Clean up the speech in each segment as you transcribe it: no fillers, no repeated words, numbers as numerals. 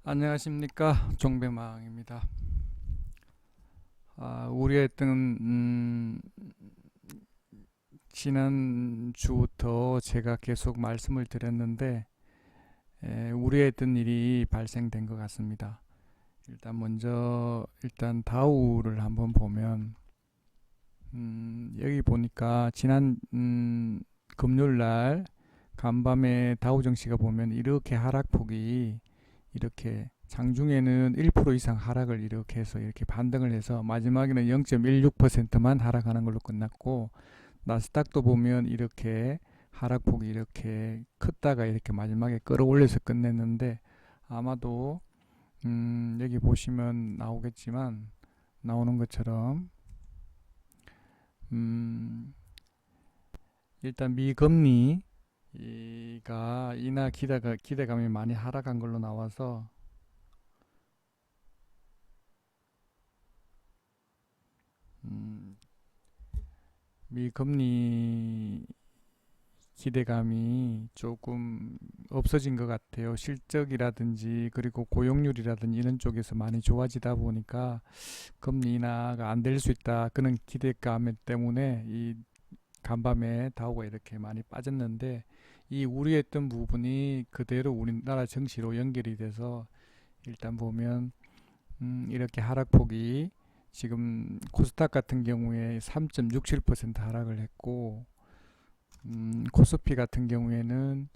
안녕하십니까, 종배망입니다. 우려했던 지난주부터 제가 계속 말씀을 드렸는데 우려했던 일이 발생된 것 같습니다. 일단 다우를 한번 보면 여기 보니까 지난 금요일 날 간밤에 다우 증시가 보면 이렇게 하락폭이 이렇게 장중에는 1% 이상 하락을 이렇게 해서 이렇게 반등을 해서 마지막에는 0.16%만 하락하는 걸로 끝났고, 나스닥도 보면 이렇게 하락폭이 이렇게 컸다가 이렇게 마지막에 끌어올려서 끝냈는데, 아마도 여기 보시면 나오겠지만 나오는 것처럼 음, 일단 미금리가 인하 기대감이 많이 하락한 걸로 나와서 음, 미금리 기대감이 조금 없어진 것 같아요. 실적이라든지 그리고 고용률이라든지 이런 쪽에서 많이 좋아지다 보니까 금리 인하가 안 될 수 있다, 그런 기대감 때문에 이 간밤에 다우가 이렇게 많이 빠졌는데, 이 우려했던 부분이 그대로 우리나라 증시로 연결이 돼서 일단 보면 이렇게 하락폭이 지금 코스닥 같은 경우에 3.67% 하락을 했고, 코스피 같은 경우에는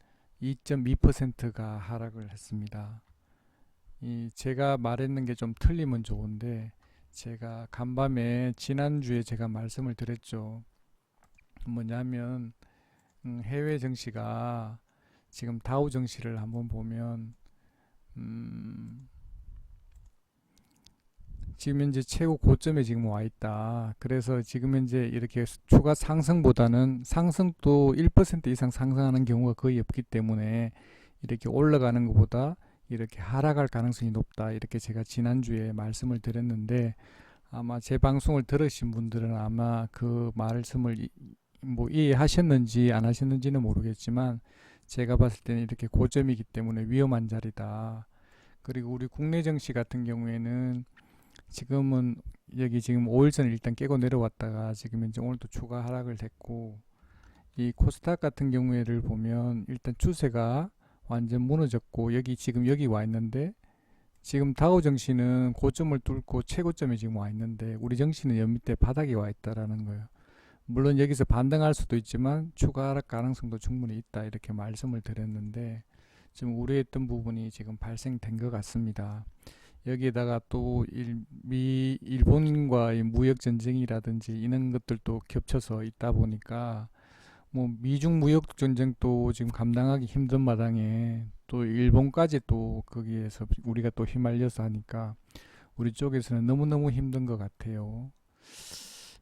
2.2%가 하락을 했습니다. 이 제가 말했는 게 좀 틀리면 좋은데, 제가 간밤에 지난주에 제가 말씀을 드렸죠. 뭐냐면 해외 증시가 지금 다우 증시를 한번 보면 음, 지금 현재 최고 고점에 지금 와 있다. 그래서 지금 현재 이렇게 추가 상승보다는 상승도 1% 이상 상승하는 경우가 거의 없기 때문에 이렇게 올라가는 것보다 이렇게 하락할 가능성이 높다, 이렇게 제가 지난주에 말씀을 드렸는데, 아마 제 방송을 들으신 분들은 아마 그 말씀을 뭐 이해하셨는지 안 하셨는지는 모르겠지만, 제가 봤을 때는 이렇게 고점이기 때문에 위험한 자리다. 그리고 우리 국내 증시 같은 경우에는 지금은 여기 지금 5일선 일단 깨고 내려왔다가 지금 이제 오늘도 추가 하락을 했고, 이 코스닥 같은 경우에를 보면 일단 추세가 완전 무너졌고, 여기 지금 여기 와 있는데, 지금 다우 증시는 고점을 뚫고 최고점에 지금 와 있는데 우리 증시는 연 밑에 바닥에 와 있다라는 거예요. 물론 여기서 반등할 수도 있지만 추가 하락 가능성도 충분히 있다, 이렇게 말씀을 드렸는데, 지금 우려했던 부분이 지금 발생된 것 같습니다. 여기에다가 또 일본과의 무역 전쟁이라든지 이런 것들도 겹쳐서 있다 보니까 뭐 미중 무역 전쟁도 지금 감당하기 힘든 마당에 또 일본까지 또 거기에서 우리가 또 휘말려서 하니까 우리 쪽에서는 너무너무 힘든 것 같아요.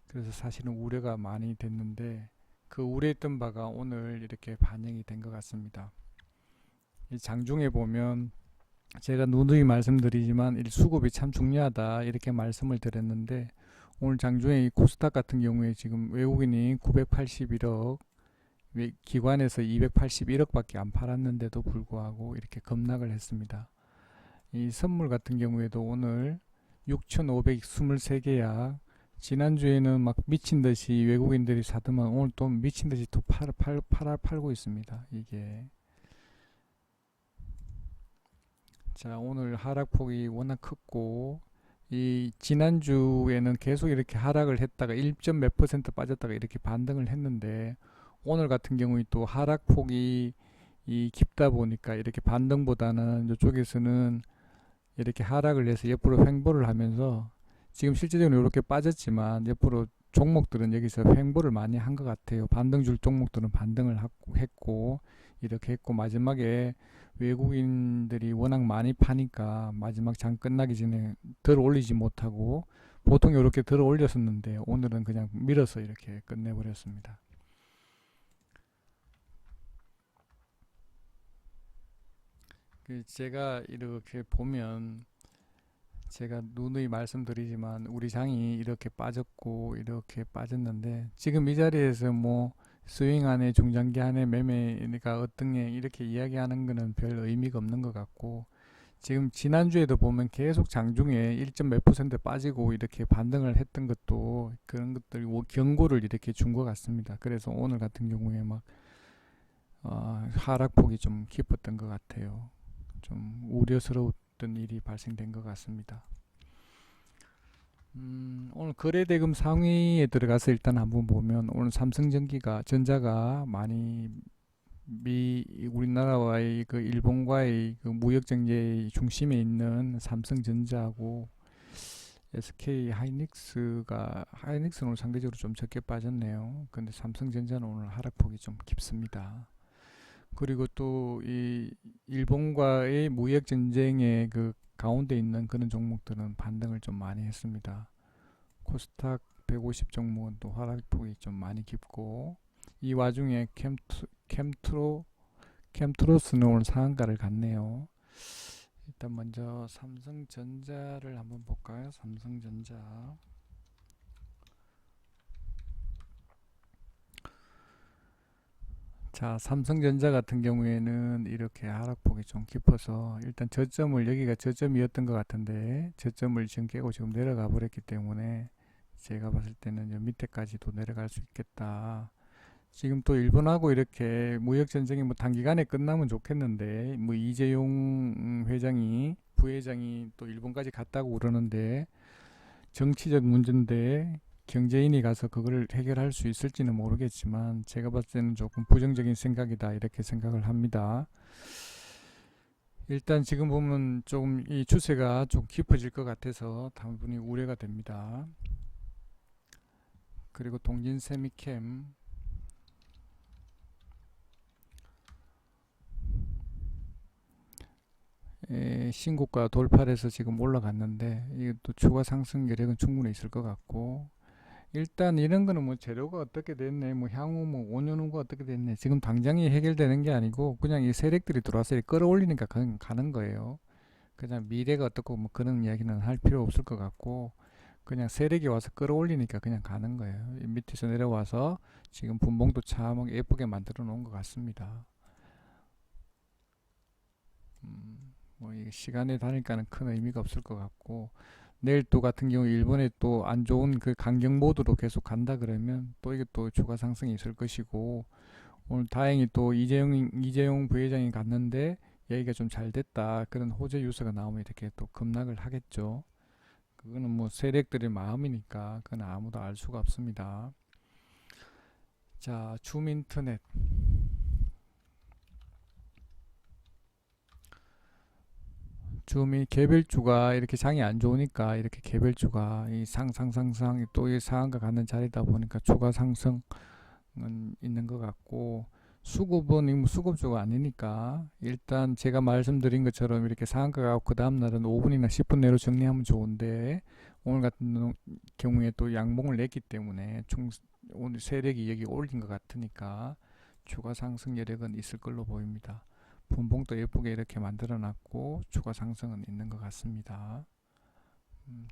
그래서 사실은 우려가 많이 됐는데, 그 우려했던 바가 오늘 이렇게 반영이 된 것 같습니다. 이 장중에 보면 제가 누누이 말씀드리지만 이 수급이 참 중요하다, 이렇게 말씀을 드렸는데, 오늘 장중에 이 코스닥 같은 경우에 지금 외국인이 981억, 기관에서 281억밖에 안 팔았는데도 불구하고 이렇게 급락을 했습니다. 이 선물 같은 경우에도 오늘 6,523개야. 지난주에는 막 미친 듯이 외국인들이 사더만 오늘 또 미친 듯이 또 팔고 있습니다. 이게 자, 오늘 하락폭이 워낙 컸고, 이 지난주에는 계속 이렇게 하락을 했다가 1점 몇 퍼센트 빠졌다가 이렇게 반등을 했는데, 오늘 같은 경우에 또 하락폭이 깊다 보니까 이렇게 반등보다는 이쪽에서는 이렇게 하락을 해서 옆으로 횡보를 하면서 지금 실제적으로 이렇게 빠졌지만 옆으로 종목들은 여기서 횡보를 많이 한 것 같아요. 반등줄 종목들은 반등을 했고 이렇게 했고, 마지막에 외국인들이 워낙 많이 파니까 마지막 장 끝나기 전에 덜 올리지 못하고 보통 이렇게 덜 올렸었는데 오늘은 그냥 밀어서 이렇게 끝내버렸습니다. 제가 이렇게 보면 제가 누누이 말씀드리지만 우리 장이 이렇게 빠졌고 이렇게 빠졌는데, 지금 이 자리에서 뭐 스윙 안에 중장기 안에 매매가 어떤 게 이렇게 이야기하는 거는 별 의미가 없는 것 같고, 지금 지난주에도 보면 계속 장중에 1점 몇 퍼센트 빠지고 이렇게 반등을 했던 것도 그런 것들 경고를 이렇게 준 것 같습니다. 그래서 오늘 같은 경우에 막 하락폭이 좀 깊었던 것 같아요. 좀 우려스러웠던 일이 발생된 것 같습니다. 오늘 거래대금 상위에 들어가서 일단 한번 보면 오늘 전자가 많이 우리나라와의 그 일본과의 그 무역 경제의 중심에 있는 삼성전자하고 SK 하이닉스는 오늘 상대적으로 좀 적게 빠졌네요. 근데 삼성전자는 오늘 하락폭이 좀 깊습니다. 그리고 또 이 일본과의 무역 전쟁의 그 가운데 있는 그런 종목들은 반등을 좀 많이 했습니다. 코스닥 150 종목은 또 하락폭이 좀 많이 깊고, 이 와중에 캠트로스는 오늘 상한가를 갔네요. 일단 먼저 삼성전자를 한번 볼까요? 삼성전자. 자, 삼성전자 같은 경우에는 이렇게 하락폭이 좀 깊어서 일단 여기가 저점이었던 것 같은데 저점을 지금 깨고 지금 내려가 버렸기 때문에 제가 봤을 때는 요 밑에까지도 내려갈 수 있겠다. 지금 또 일본하고 이렇게 무역 전쟁이 뭐 단기간에 끝나면 좋겠는데, 뭐 이재용 부회장이 또 일본까지 갔다고 그러는데 정치적 문제인데 경제인이 가서 그걸 해결할 수 있을지는 모르겠지만 제가 봤을 때는 조금 부정적인 생각이다 이렇게 생각을 합니다. 일단 지금 보면 조금 이 추세가 좀 깊어질 것 같아서 다분히 우려가 됩니다. 그리고 동진세미캠 신고가 돌파를 해서 지금 올라갔는데 이것도 추가 상승 여력은 충분히 있을 것 같고, 일단 이런 거는 뭐 재료가 어떻게 됐네, 뭐 향후 뭐 5년 후가 어떻게 됐네, 지금 당장이 해결되는 게 아니고 그냥 이 세력들이 들어와서 끌어올리니까 그냥 가는 거예요. 그냥 미래가 어떻고 뭐 그런 이야기는 할 필요 없을 것 같고, 그냥 세력이 와서 끌어올리니까 그냥 가는 거예요. 밑에서 내려와서 지금 분봉도 참 예쁘게 만들어 놓은 것 같습니다. 뭐 이게 시간에 다니까는 큰 의미가 없을 것 같고, 내일 또 같은 경우 일본에 또 안 좋은 그 강경 모드로 계속 간다 그러면 또 이게 또 추가 상승이 있을 것이고, 오늘 다행히 또 이재용 부회장이 갔는데 얘기가 좀 잘 됐다 그런 호재 유서가 나오면 이렇게 또 급락을 하겠죠. 그거는 뭐 세력들의 마음이니까 그건 아무도 알 수가 없습니다. 자, 줌인터넷. 줌이 개별주가 이렇게 장이 안 좋으니까 이렇게 개별주가 이 상상상상 또 이 상한가 갖는 자리다 보니까 추가 상승은 있는 것 같고, 수급은 뭐 수급주가 아니니까 일단 제가 말씀드린 것처럼 이렇게 상한가 가고 그 다음날은 5분이나 10분 내로 정리하면 좋은데, 오늘 같은 경우에 또 양봉을 냈기 때문에 오늘 세력이 여기 올린 것 같으니까 추가 상승 여력은 있을 걸로 보입니다. 분봉도 예쁘게 이렇게 만들어 놨고 추가 상승은 있는 것 같습니다.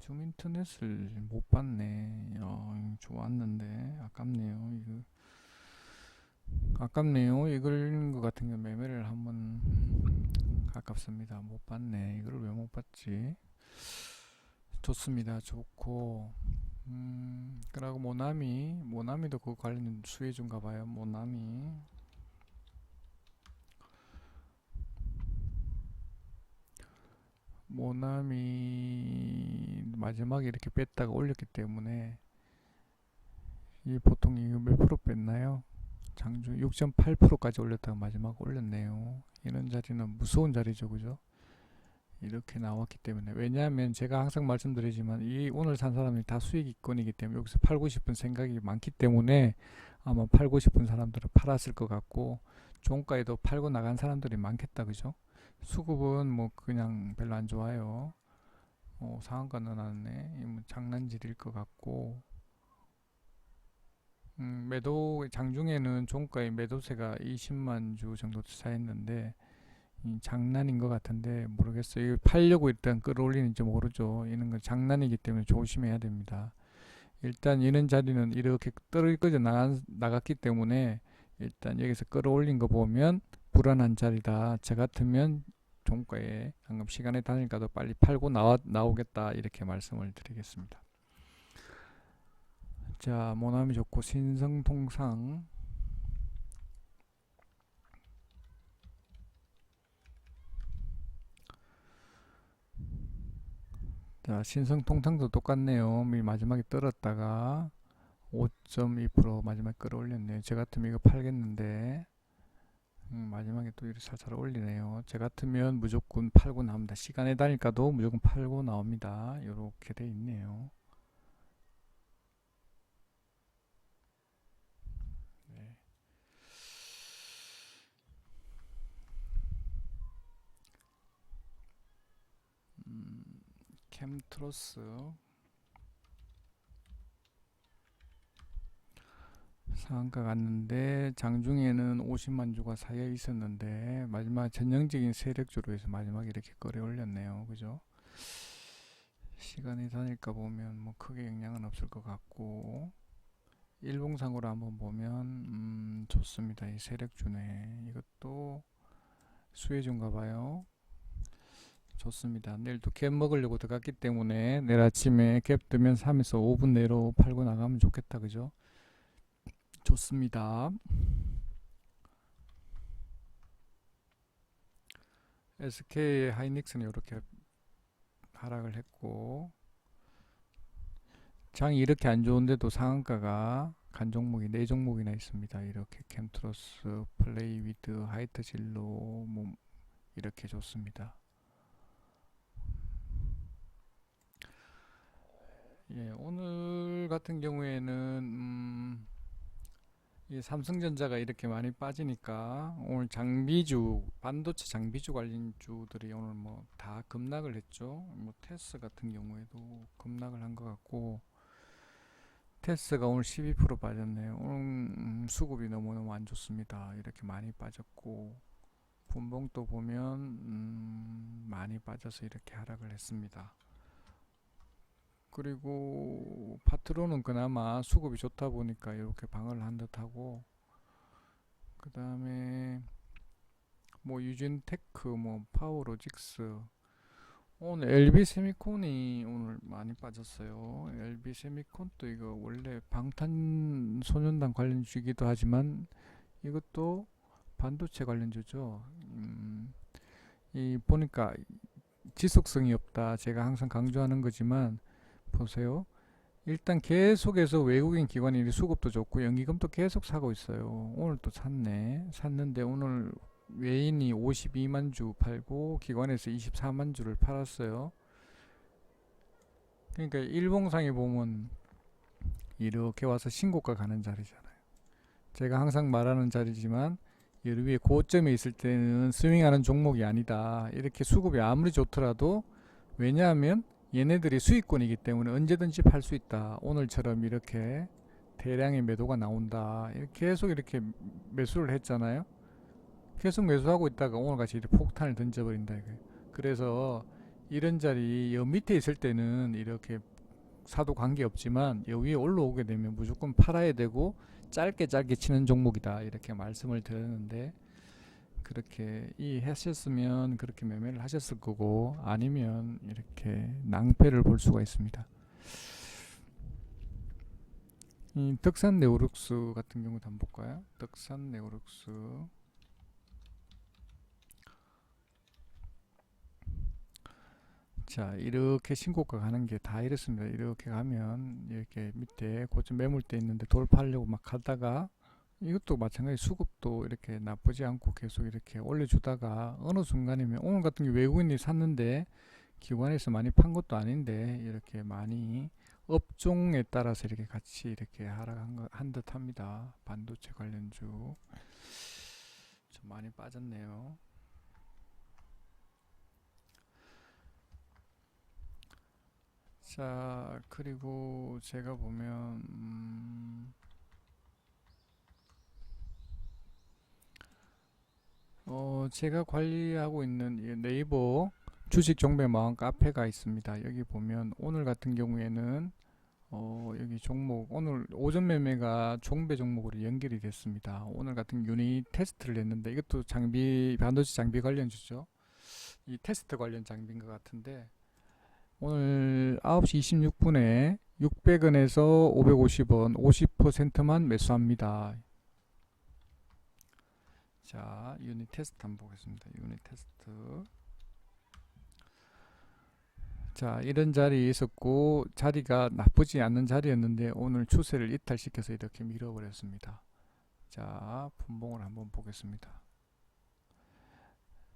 줌인터넷을 못 봤네. 좋았는데 아깝네요. 이거 아깝네요. 이걸 것 같은 경우 매매를 한번 아깝습니다. 못 봤네. 이걸 왜 못 봤지? 좋습니다. 좋고, 그리고 모나미도 그 관련 수혜주인가 봐요. 모나미 마지막에 이렇게 뺐다가 올렸기 때문에 이 보통 이거 몇 프로 뺐나요? 장중 6.8%까지 올렸다가 마지막 올렸네요. 이런 자리는 무서운 자리죠, 그죠? 이렇게 나왔기 때문에, 왜냐하면 제가 항상 말씀드리지만 이 오늘 산 사람이 다 수익이권이기 때문에 여기서 팔고 싶은 생각이 많기 때문에 아마 팔고 싶은 사람들은 팔았을 것 같고, 종가에도 팔고 나간 사람들이 많겠다, 그죠? 수급은 뭐 그냥 별로 안 좋아요. 상한가 넣어놨네. 뭐 장난질일 것 같고, 매도 장중에는 종가의 매도세가 20만 주 정도 차였는데 장난인 것 같은데 모르겠어요. 이거 팔려고 일단 끌어올리는지 모르죠. 이런 건 장난이기 때문에 조심해야 됩니다. 일단 이런 자리는 이렇게 떨어져 나갔기 때문에 일단 여기서 끌어올린 거 보면 불안한 자리다. 저 같으면 종가에 방금 시간에 다니까도 빨리 팔고 나오겠다 이렇게 말씀을 드리겠습니다. 자, 모나미 좋고 신성통상. 자, 신성통상도 똑같네요. 마지막에 떨었다가 5.2% 마지막에 끌어올렸네요. 저 같으면 이거 팔겠는데 마지막에 또 이렇게 살살 올리네요. 저 같으면 무조건 팔고 나옵니다. 시간에 다닐까도 무조건 팔고 나옵니다. 이렇게 돼 있네요. 네. 캠트로스 상한가 갔는데 장중에는 50만 주가 사이에 있었는데 마지막 전형적인 세력주로 해서 마지막에 이렇게 끌어올렸네요. 그죠? 시간이 다닐까 보면 뭐 크게 영향은 없을 것 같고 일봉상으로 한번 보면 좋습니다. 이 세력주네. 이것도 수혜주인가 봐요. 좋습니다. 내일 또 갭 먹으려고 들어갔기 때문에 내일 아침에 갭 뜨면 3에서 5분 내로 팔고 나가면 좋겠다. 그죠? 좋습니다. SK 하이닉스는 이렇게 하락을 했고 장이 이렇게 안 좋은데도 상한가가 간 종목이 4종목이나 있습니다. 이렇게 캠트로스, 플레이위드, 하이트진로 뭐 이렇게 좋습니다. 예, 오늘 같은 경우에는 이 삼성전자가 이렇게 많이 빠지니까 오늘 장비주, 반도체 장비주 관련주들이 오늘 뭐 다 급락을 했죠. 뭐 테스 같은 경우에도 급락을 한 것 같고 테스가 오늘 12% 빠졌네요. 오늘 수급이 너무너무 안 좋습니다. 이렇게 많이 빠졌고 분봉도 보면 많이 빠져서 이렇게 하락을 했습니다. 그리고 파트로는 그나마 수급이 좋다 보니까 이렇게 방어를 한 듯하고 그 다음에 뭐 유진테크, 뭐 파워로직스 오늘 LB세미콘이 오늘 많이 빠졌어요. LB세미콘도 이거 원래 방탄소년단 관련주이기도 하지만 이것도 반도체 관련주죠. 이 보니까 지속성이 없다. 제가 항상 강조하는 거지만 보세요. 일단 계속해서 외국인 기관이 수급도 좋고 연기금도 계속 사고 있어요. 오늘 또 샀는데 오늘 외인이 52만 주 팔고 기관에서 24만 주를 팔았어요. 그러니까 일봉상에 보면 이렇게 와서 신고가 가는 자리잖아요. 제가 항상 말하는 자리지만 여기 위에 고점에 있을 때는 스윙하는 종목이 아니다. 이렇게 수급이 아무리 좋더라도 왜냐하면 얘네들이 수익권이기 때문에 언제든지 팔 수 있다. 오늘처럼 이렇게 대량의 매도가 나온다. 계속 이렇게 매수를 했잖아요. 계속 매수하고 있다가 오늘같이 이렇게 폭탄을 던져버린다. 그래서 이런 자리 여 밑에 있을 때는 이렇게 사도 관계없지만 여 위에 올라오게 되면 무조건 팔아야 되고 짧게 치는 종목이다. 이렇게 말씀을 드렸는데 그렇게 이해하셨으면 그렇게 매매를 하셨을 거고 아니면 이렇게 낭패를 볼 수가 있습니다. 이 덕산네오룩스 같은 경우도 한번 볼까요? 덕산네오룩스 자 이렇게 신고가 가는 게 다 이렇습니다. 이렇게 가면 이렇게 밑에 고점 매물대 있는데 돌파하려고 막 가다가 이것도 마찬가지 수급도 이렇게 나쁘지 않고 계속 이렇게 올려주다가 어느 순간이면 오늘 같은 게 외국인이 샀는데 기관에서 많이 판 것도 아닌데 이렇게 많이 업종에 따라서 이렇게 같이 이렇게 하락한 듯 합니다. 반도체 관련주 좀 많이 빠졌네요. 자 그리고 제가 보면 제가 관리하고 있는 네이버 주식 종배 마음 카페가 있습니다. 여기 보면 오늘 같은 경우에는 여기 종목 오늘 오전 매매가 종배 종목으로 연결이 됐습니다. 오늘 같은 유닛 테스트를 했는데 이것도 반도체 장비 관련주죠. 이 테스트 관련 장비인 것 같은데 오늘 9시 26분에 600원에서 550원 50%만 매수합니다. 자, 유닛 테스트 한번 보겠습니다. 유닛 테스트. 자, 이런 자리에 있었고 자리가 나쁘지 않는 자리였는데 오늘 추세를 이탈시켜서 이렇게 밀어버렸습니다. 자, 분봉을 한번 보겠습니다.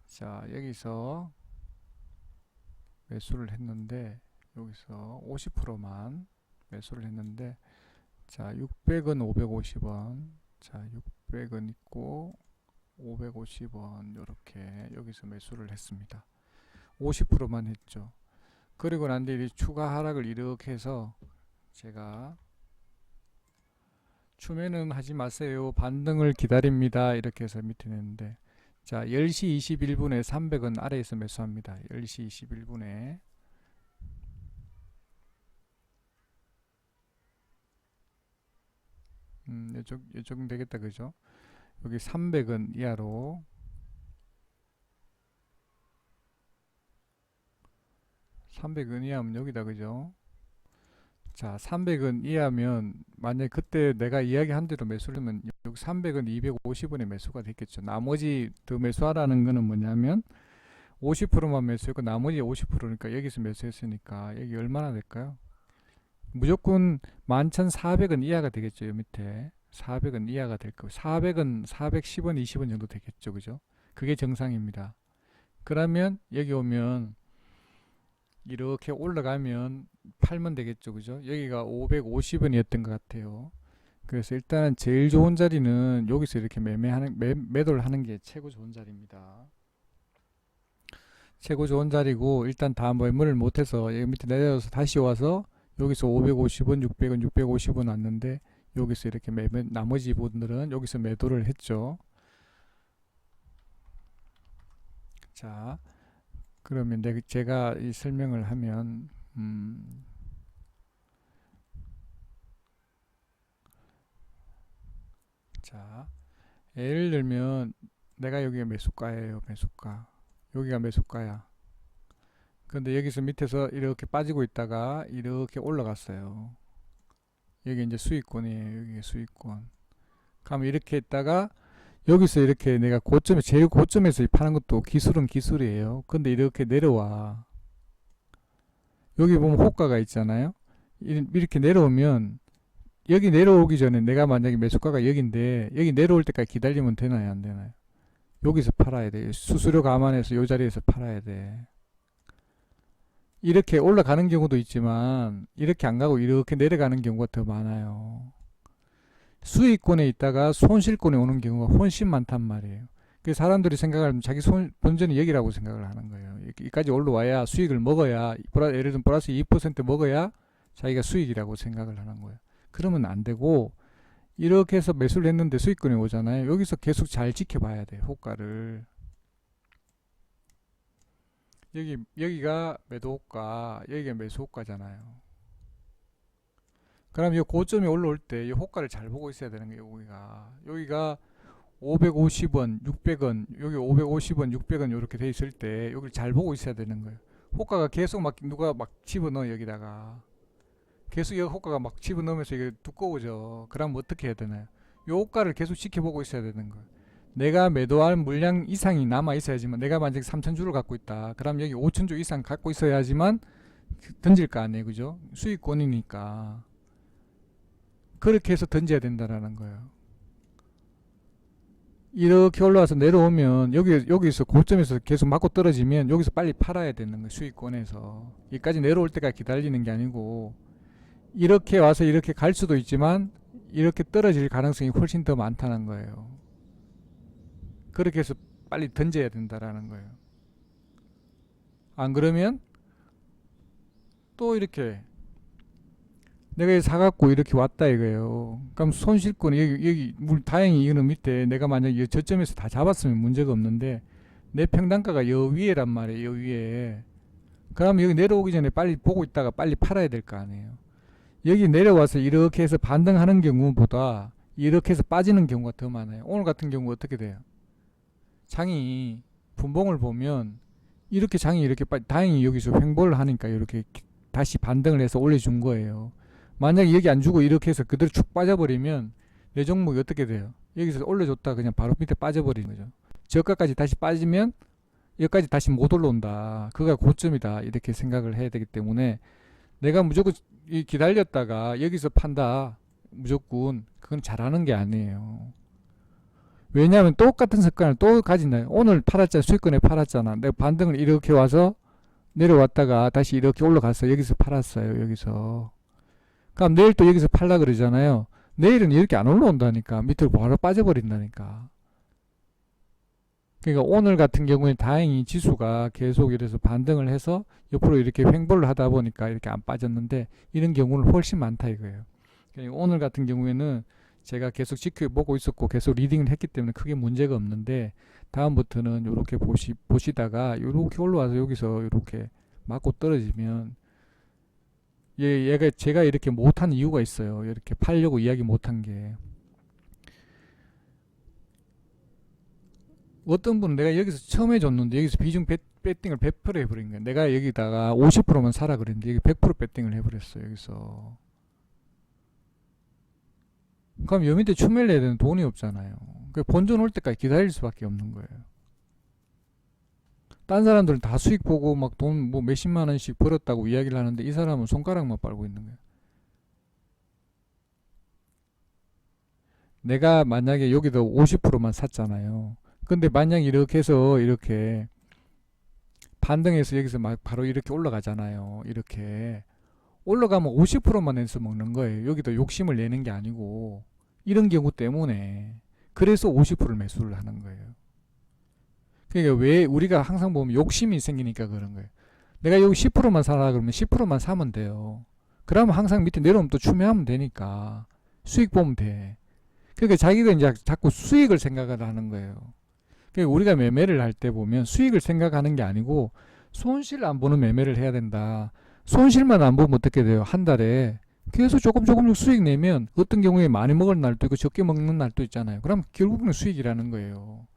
자, 여기서 매수를 했는데 여기서 50%만 매수를 했는데 자, 600원 550원 자, 600원 있고 550원 이렇게 여기서 매수를 했습니다. 50%만 했죠. 그리고 난 뒤에 추가 하락을 이렇게 해서 제가 추매는 하지 마세요. 반등을 기다립니다. 이렇게 해서 밑에 냈는데 자, 10시 21분에 300원 아래에서 매수합니다. 10시 21분에 이쪽은 되겠다. 그죠? 여기 300원 이하로 300원 이하면 여기다. 그죠? 자, 300원 이하면 만약에 그때 내가 이야기한 대로 매수를 하면 여기 300원 250원에 매수가 됐겠죠. 나머지 더 매수하라는 거는 뭐냐면 50%만 매수했고 나머지 50%니까 여기서 매수했으니까 여기 얼마나 될까요? 무조건 11,400원 이하가 되겠죠. 요 밑에 400원 이하가 될 거고 400원 410원 20원 정도 되겠죠. 그죠? 그게 정상입니다. 그러면 여기 오면 이렇게 올라가면 팔면 되겠죠. 그죠? 여기가 550원이었던 것 같아요. 그래서 일단은 제일 좋은 자리는 여기서 이렇게 매도를 하는 게 최고 좋은 자리입니다. 최고 좋은 자리고 일단 다 매물을 못해서 여기 밑에 내려서 다시 와서 여기서 550원 600원 650원 왔는데 여기서 이렇게 나머지 분들은 여기서 매도를 했죠. 자, 그러면 제가 이 설명을 하면 자, 예를 들면 내가 여기가 매수가예요. 매수가. 여기가 매수가야. 근데 여기서 밑에서 이렇게 빠지고 있다가 이렇게 올라갔어요. 여기 이제 수익권이에요. 여기 수익권. 그럼 이렇게 있다가 여기서 이렇게 내가 고점에 제일 고점에서 파는 것도 기술은 기술이에요. 근데 이렇게 내려와. 여기 보면 호가가 있잖아요. 이렇게 내려오면 여기 내려오기 전에 내가 만약에 매수가가 여기인데 여기 내려올 때까지 기다리면 되나요? 안 되나요? 여기서 팔아야 돼. 수수료 감안해서 이 자리에서 팔아야 돼. 이렇게 올라가는 경우도 있지만 이렇게 안 가고 이렇게 내려가는 경우가 더 많아요. 수익권에 있다가 손실권에 오는 경우가 훨씬 많단 말이에요. 그래서 사람들이 생각하면 자기 본전이 여기라고 생각을 하는 거예요. 여기까지 올라와야 수익을 먹어야 예를 들면 플러스 2% 먹어야 자기가 수익이라고 생각을 하는 거예요. 그러면 안 되고 이렇게 해서 매수를 했는데 수익권이 오잖아요. 여기서 계속 잘 지켜봐야 돼요. 호가를. 여기가 매도 호가, 여기가 매수 호가잖아요. 그럼 이 고점이 올라올 때 이 호가를 잘 보고 있어야 되는 거예요. 여기가 550원, 600원, 여기 550원, 600원 이렇게 돼 있을 때 여기를 잘 보고 있어야 되는 거예요. 호가가 계속 막 누가 막 집어넣어 여기다가 계속 여기 호가가 막 집어넣으면서 이게 두꺼워져. 그럼 어떻게 해야 되나요? 이 호가를 계속 지켜보고 있어야 되는 거예요. 내가 매도할 물량 이상이 남아 있어야지만 내가 만약에 3,000주를 갖고 있다. 그럼 여기 5,000주 이상 갖고 있어야지만 던질 거 아니에요. 그죠? 수익권이니까. 그렇게 해서 던져야 된다라는 거예요. 이렇게 올라와서 내려오면 여기서 고점에서 계속 맞고 떨어지면 여기서 빨리 팔아야 되는 거예요. 수익권에서. 여기까지 내려올 때까지 기다리는 게 아니고 이렇게 와서 이렇게 갈 수도 있지만 이렇게 떨어질 가능성이 훨씬 더 많다는 거예요. 그렇게 해서 빨리 던져야 된다라는 거예요. 안 그러면 또 이렇게 내가 사갖고 이렇게 왔다 이거예요. 그럼 손실권이 여기 다행히 이거는 밑에 내가 만약에 저점에서 다 잡았으면 문제가 없는데 내 평단가가 여 위에란 말이에요. 여 위에. 그러면 여기 내려오기 전에 빨리 보고 있다가 빨리 팔아야 될 거 아니에요. 여기 내려와서 이렇게 해서 반등하는 경우보다 이렇게 해서 빠지는 경우가 더 많아요. 오늘 같은 경우 어떻게 돼요? 장이 분봉을 보면 이렇게 장이 이렇게 다행히 여기서 횡보를 하니까 이렇게 다시 반등을 해서 올려준 거예요. 만약에 여기 안 주고 이렇게 해서 그대로 쭉 빠져버리면 내 종목이 어떻게 돼요? 여기서 올려줬다 그냥 바로 밑에 빠져버리는 거죠. 저가까지 다시 빠지면 여기까지 다시 못 올라온다. 그가 고점이다. 이렇게 생각을 해야 되기 때문에 내가 무조건 기다렸다가 여기서 판다. 무조건 그건 잘하는 게 아니에요. 왜냐하면 똑같은 습관을 또 가진다. 오늘 팔았잖아. 수익권에 팔았잖아. 내가 반등을 이렇게 와서 내려왔다가 다시 이렇게 올라가서 여기서 팔았어요. 여기서. 그럼 내일 또 여기서 팔라 그러잖아요. 내일은 이렇게 안 올라온다니까. 밑으로 바로 빠져버린다니까. 그러니까 오늘 같은 경우에 다행히 지수가 계속 이래서 반등을 해서 옆으로 이렇게 횡보를 하다 보니까 이렇게 안 빠졌는데 이런 경우는 훨씬 많다 이거예요. 그러니까 오늘 같은 경우에는 제가 계속 지켜보고 있었고 계속 리딩을 했기 때문에 크게 문제가 없는데 다음부터는 이렇게 보시다가 이렇게 올라와서 여기서 이렇게 맞고 떨어지면 얘가 제가 이렇게 못한 이유가 있어요. 이렇게 팔려고 이야기 못한 게 어떤 분은 내가 여기서 처음 해줬는데 여기서 비중 배팅을 100% 해버린 거야. 내가 여기다가 50%만 사라 그랬는데 여기 100% 배팅을 해버렸어요. 여기서. 그럼 요 밑에 추매를 해야 되는 돈이 없잖아요. 그 본전 올 때까지 기다릴 수밖에 없는 거예요. 딴 사람들은 다 수익 보고 막 돈 뭐 몇십만 원씩 벌었다고 이야기를 하는데 이 사람은 손가락만 빨고 있는 거예요. 내가 만약에 여기도 50%만 샀잖아요. 근데 만약 이렇게 해서 이렇게 반등해서 여기서 막 바로 이렇게 올라가잖아요. 이렇게 올라가면 50%만 내서 먹는 거예요. 여기도 욕심을 내는 게 아니고 이런 경우 때문에 그래서 50%를 매수를 하는 거예요. 그러니까 왜 우리가 항상 보면 욕심이 생기니까 그런 거예요. 내가 여기 10%만 사라 그러면 10%만 사면 돼요. 그러면 항상 밑에 내려오면 또 추매하면 되니까 수익 보면 돼. 그러니까 자기가 이제 자꾸 수익을 생각을 하는 거예요. 그러니까 우리가 매매를 할 때 보면 수익을 생각하는 게 아니고 손실 안 보는 매매를 해야 된다. 손실만 안 보면 어떻게 돼요? 한 달에 계속 조금씩 수익 내면 어떤 경우에 많이 먹을 날도 있고 적게 먹는 날도 있잖아요. 그럼 결국은 수익이라는 거예요.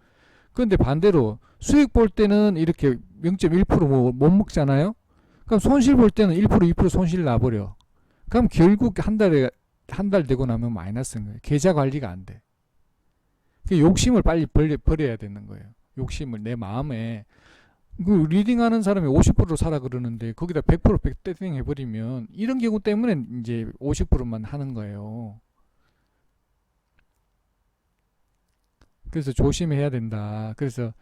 그런데 반대로 수익 볼 때는 이렇게 0.1% 못 먹잖아요. 그럼 손실 볼 때는 1% 2% 손실 나버려. 그럼 결국 한 달 되고 나면 마이너스인 거예요. 계좌 관리가 안 돼. 욕심을 빨리 버려야 되는 거예요. 욕심을 내 마음에 그 리딩하는 사람이 50% 사라 그러는데 거기다 100% 백대팅 해버리면 이런 경우 때문에 이제 50%만 하는 거예요. 그래서 조심해야 된다. 그래서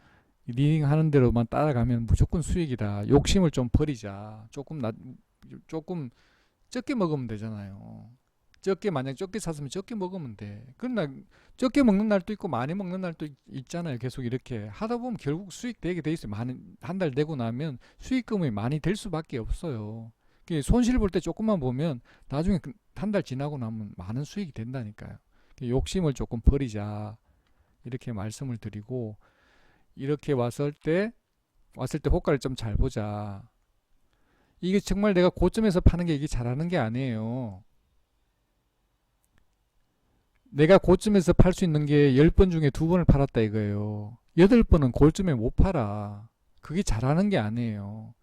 리딩 하는 대로만 따라가면 무조건 수익이다. 욕심을 좀 버리자. 조금 적게 먹으면 되잖아요. 만약 적게 샀으면 적게 먹으면 돼. 그러나 적게 먹는 날도 있고 많이 먹는 날도 있잖아요. 계속 이렇게 하다 보면 결국 수익 되게 돼 있어요. 한 달 되고 나면 수익금이 많이 될 수밖에 없어요. 손실 볼 때 조금만 보면 나중에 한 달 지나고 나면 많은 수익이 된다니까요. 욕심을 조금 버리자. 이렇게 말씀을 드리고 이렇게 왔을 때 호가를 좀 잘 보자. 이게 정말 내가 고점에서 파는 게 이게 잘하는 게 아니에요. 내가 고점에서 팔 수 있는 게 10번 중에 2번을 팔았다 이거예요. 8번은 고점에 못 팔아. 그게 잘하는 게 아니에요.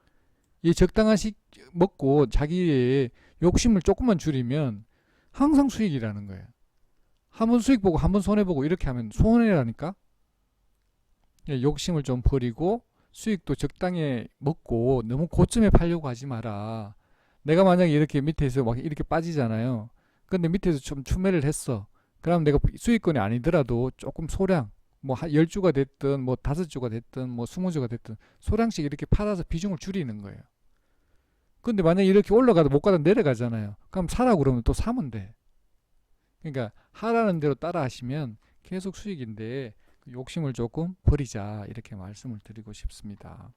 이 적당한 식 먹고 자기의 욕심을 조금만 줄이면 항상 수익이라는 거예요. 한 번 수익 보고 한 번 손해 보고 이렇게 하면 손해라니까. 욕심을 좀 버리고 수익도 적당히 먹고 너무 고점에 팔려고 하지 마라. 내가 만약에 이렇게 밑에서 막 이렇게 빠지잖아요. 근데 밑에서 좀 추매를 했어. 그럼 내가 수익권이 아니더라도 조금 소량 뭐 10주가 됐든 뭐 5주가 됐든 뭐 20주가 됐든 소량씩 이렇게 팔아서 비중을 줄이는 거예요. 근데 만약에 이렇게 올라가도 못 가다 내려가잖아요. 그럼 사라고 그러면 또 사면 돼. 그러니까 하라는 대로 따라 하시면 계속 수익인데 욕심을 조금 버리자 이렇게 말씀을 드리고 싶습니다.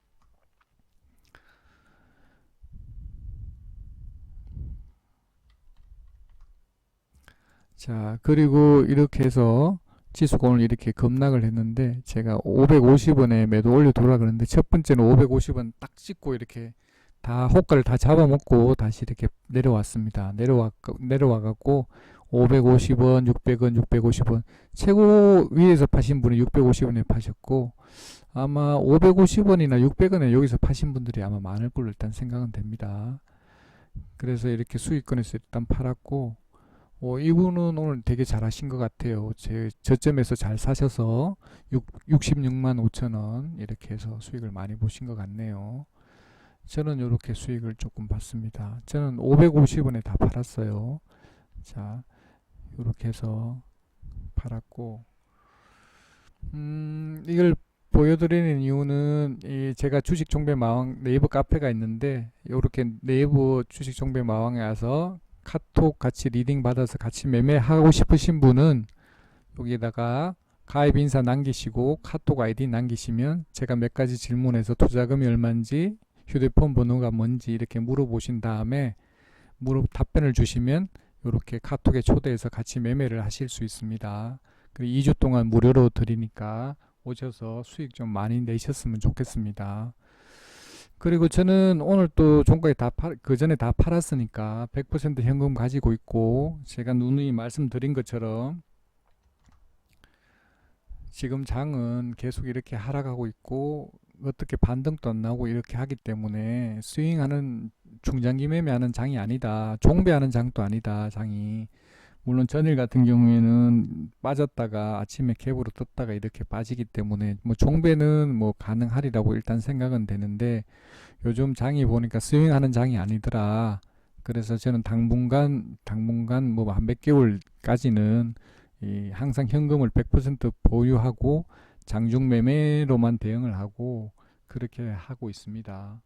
자, 그리고 이렇게 해서 지수가 오늘 이렇게 급락을 했는데 제가 550원에 매도 올려두라 그러는데 첫 번째는 550원 딱 찍고 이렇게 다 호가를 다 잡아먹고 다시 이렇게 내려왔습니다. 내려와 갖고 550원, 600원, 650원. 최고 위에서 파신 분이 650원에 파셨고, 아마 550원이나 600원에 여기서 파신 분들이 아마 많을 걸로 일단 생각은 됩니다. 그래서 이렇게 수익권에서 일단 팔았고, 이분은 오늘 되게 잘하신 것 같아요. 제 저점에서 잘 사셔서 66만 5천 원 이렇게 해서 수익을 많이 보신 것 같네요. 저는 이렇게 수익을 조금 봤습니다. 저는 550원에 다 팔았어요. 자, 이렇게 해서 팔았고, 이걸 보여드리는 이유는 제가 주식 종배 마왕 네이버 카페가 있는데, 이렇게 네이버 주식 종배 마왕에 와서 카톡 같이 리딩 받아서 같이 매매하고 싶으신 분은 여기에다가 가입 인사 남기시고 카톡 아이디 남기시면 제가 몇 가지 질문해서 투자금이 얼마인지 휴대폰 번호가 뭔지 이렇게 물어보신 다음에 답변을 주시면 이렇게 카톡에 초대해서 같이 매매를 하실 수 있습니다. 그리고 2주 동안 무료로 드리니까 오셔서 수익 좀 많이 내셨으면 좋겠습니다. 그리고 저는 오늘 또 종가에 그 전에 다 팔았으니까 100% 현금 가지고 있고, 제가 누누이 말씀드린 것처럼 지금 장은 계속 이렇게 하락하고 있고 어떻게 반등도 안 나오고 이렇게 하기 때문에 스윙하는 중장기 매매하는 장이 아니다. 종배하는 장도 아니다. 장이. 물론 전일 같은 경우에는 빠졌다가 아침에 갭으로 떴다가 이렇게 빠지기 때문에 뭐 종배는 뭐 가능하리라고 일단 생각은 되는데, 요즘 장이 보니까 스윙하는 장이 아니더라. 그래서 저는 당분간 뭐 한 몇 개월까지는 항상 현금을 100% 보유하고 장중 매매로만 대응을 하고 그렇게 하고 있습니다.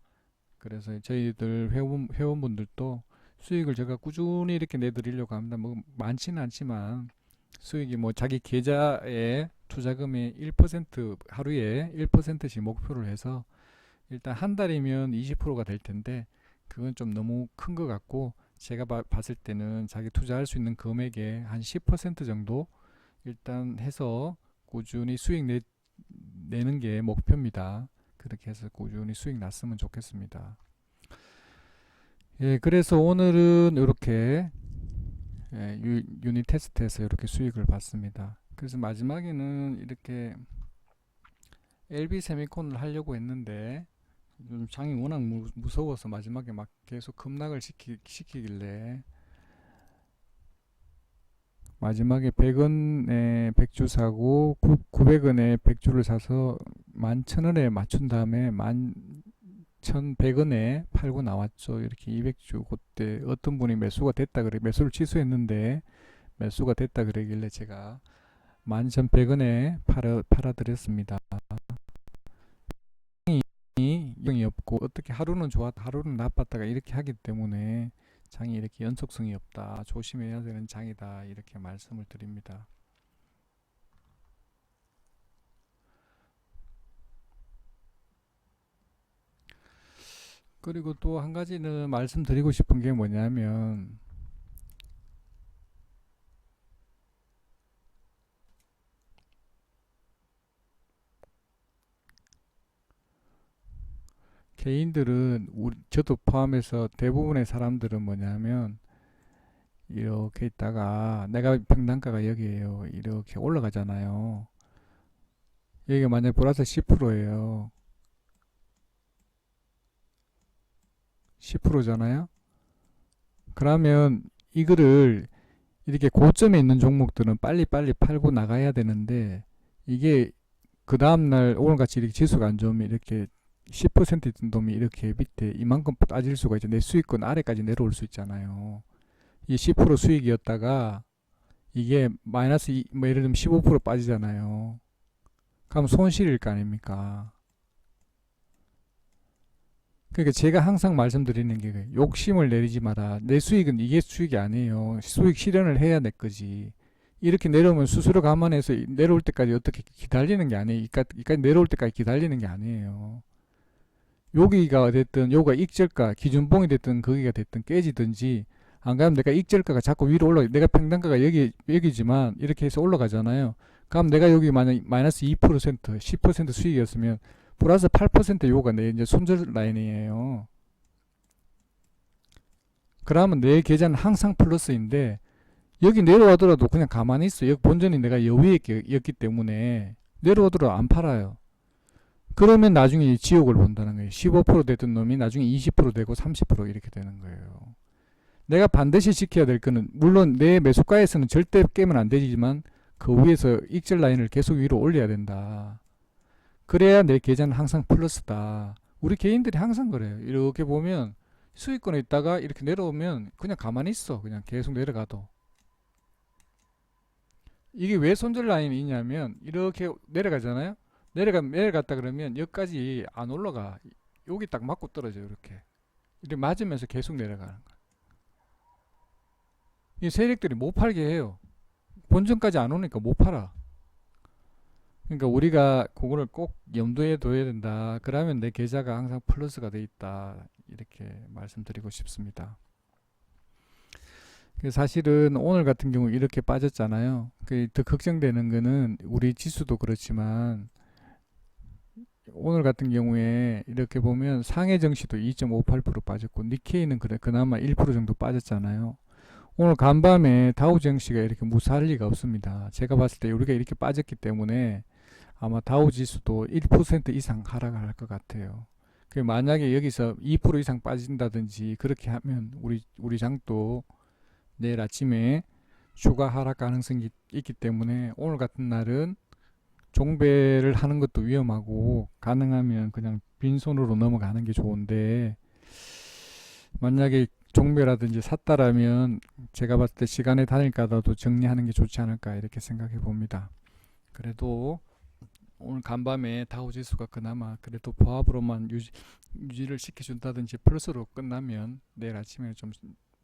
그래서 저희들 회원분들도 수익을 제가 꾸준히 이렇게 내드리려고 합니다. 뭐 많지는 않지만 수익이 뭐 자기 계좌에 투자금의 1% 하루에 1%씩 목표를 해서 일단 한 달이면 20%가 될 텐데 그건 좀 너무 큰 것 같고, 제가 봤을 때는 자기 투자할 수 있는 금액의 한 10% 정도 일단 해서 꾸준히 수익 내는 게 목표입니다. 그렇게 해서 꾸준히 수익 났으면 좋겠습니다. 예, 그래서 오늘은 이렇게 유닛 테스트에서 이렇게 수익을 봤습니다. 그래서 마지막에는 이렇게 LB 세미콘을 하려고 했는데 좀 장이 워낙 무서워서 마지막에 막 계속 급락을 시키길래 마지막에 100원에 100주 사고 900원에 100주를 사서 11,000원에 맞춘 다음에 11,100원에 팔고 나왔죠. 이렇게 200주 그때 어떤 분이 매수가 됐다 그래, 매수를 취소했는데 매수가 됐다 그러길래 제가 11,100원에 팔아드렸습니다. 이용이 없고 어떻게 하루는 좋았다 하루는 나빴다가 이렇게 하기 때문에 장이 이렇게 연속성이 없다, 조심해야 되는 장이다, 이렇게 말씀을 드립니다. 그리고 또 한 가지는 말씀드리고 싶은 게 뭐냐면, 개인들은 저도 포함해서 대부분의 사람들은 뭐냐면 이렇게 있다가 내가 평단가가 여기에요 이렇게 올라가잖아요. 여기가 만약 플러스 10%예요. 10%잖아요. 그러면 이거를 이렇게 고점에 있는 종목들은 빨리빨리 팔고 나가야 되는데, 이게 그 다음날 오늘같이 이렇게 지수가 안 좋으면 이렇게 10% 있던 놈이 이렇게 밑에 이만큼 빠질 수가 있죠. 내 수익권 아래까지 내려올 수 있잖아요. 이 10% 수익이었다가 이게 마이너스 뭐 예를 들면 15% 빠지잖아요. 그럼 손실일 거 아닙니까? 그러니까 제가 항상 말씀드리는 게 욕심을 내리지 마라. 내 수익은 이게 수익이 아니에요. 수익 실현을 해야 내 거지. 이렇게 내려오면 스스로 감안해서 내려올 때까지 어떻게 기다리는 게 아니에요. 이까지 내려올 때까지 기다리는 게 아니에요. 여기가 됐든 여기가 익절가 기준봉이 됐든 거기가 됐든 깨지든지, 안 그러면 내가 익절가가 자꾸 위로 올라, 내가 평단가가 여기지만 이렇게 해서 올라가잖아요. 그럼 내가 여기 만약 마이너스 2% 10% 수익이었으면 플러스 8% 요가 내 이제 손절 라인이에요. 그러면 내 계좌는 항상 플러스인데 여기 내려가더라도 그냥 가만히 있어. 여기 본전이 내가 여위에 였기 때문에 내려오더라도 안 팔아요. 그러면 나중에 지옥을 본다는 거예요. 15% 되던 놈이 나중에 20% 되고 30% 이렇게 되는 거예요. 내가 반드시 지켜야 될 거는, 물론 내 매수가에서는 절대 깨면 안 되지만 그 위에서 익절 라인을 계속 위로 올려야 된다. 그래야 내 계좌는 항상 플러스다. 우리 개인들이 항상 그래요. 이렇게 보면 수익권에 있다가 이렇게 내려오면 그냥 가만히 있어. 그냥 계속 내려가도. 이게 왜 손절 라인이 있냐면 이렇게 내려가잖아요. 내려갔다 그러면 여기까지 안 올라가. 여기 딱 맞고 떨어져요. 이렇게 맞으면서 계속 내려가는 거야. 이 세력들이 못 팔게 해요. 본전까지 안 오니까 못 팔아. 그러니까 우리가 그거를 꼭 염두에 둬야 된다. 그러면 내 계좌가 항상 플러스가 돼 있다. 이렇게 말씀드리고 싶습니다. 사실은 오늘 같은 경우 이렇게 빠졌잖아요. 더 걱정되는 거는 우리 지수도 그렇지만 오늘 같은 경우에 이렇게 보면 상해 정시도 2.58% 빠졌고 니케이는 그나마 1% 정도 빠졌잖아요. 오늘 간밤에 다우 정시가 이렇게 무사할 리가 없습니다. 제가 봤을 때 우리가 이렇게 빠졌기 때문에 아마 다우 지수도 1% 이상 하락할 것 같아요. 만약에 여기서 2% 이상 빠진다든지 그렇게 하면 우리 장도 내일 아침에 추가 하락 가능성이 있기 때문에 오늘 같은 날은 종배를 하는 것도 위험하고 가능하면 그냥 빈손으로 넘어가는 게 좋은데, 만약에 종배라든지 샀다라면 제가 봤을 때 시간의 단일가라도 정리하는 게 좋지 않을까 이렇게 생각해 봅니다. 그래도 오늘 간밤에 다우지수가 그나마 그래도 보합으로만 유지를 시켜준다든지 플러스로 끝나면 내일 아침에 좀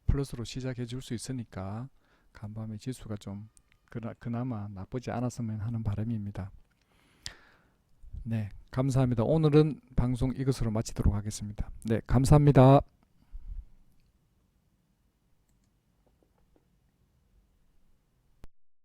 플러스로 시작해 줄 수 있으니까 간밤에 지수가 좀 그나마 나쁘지 않았으면 하는 바람입니다. 네, 감사합니다. 오늘은 방송 이것으로 마치도록 하겠습니다. 네, 감사합니다.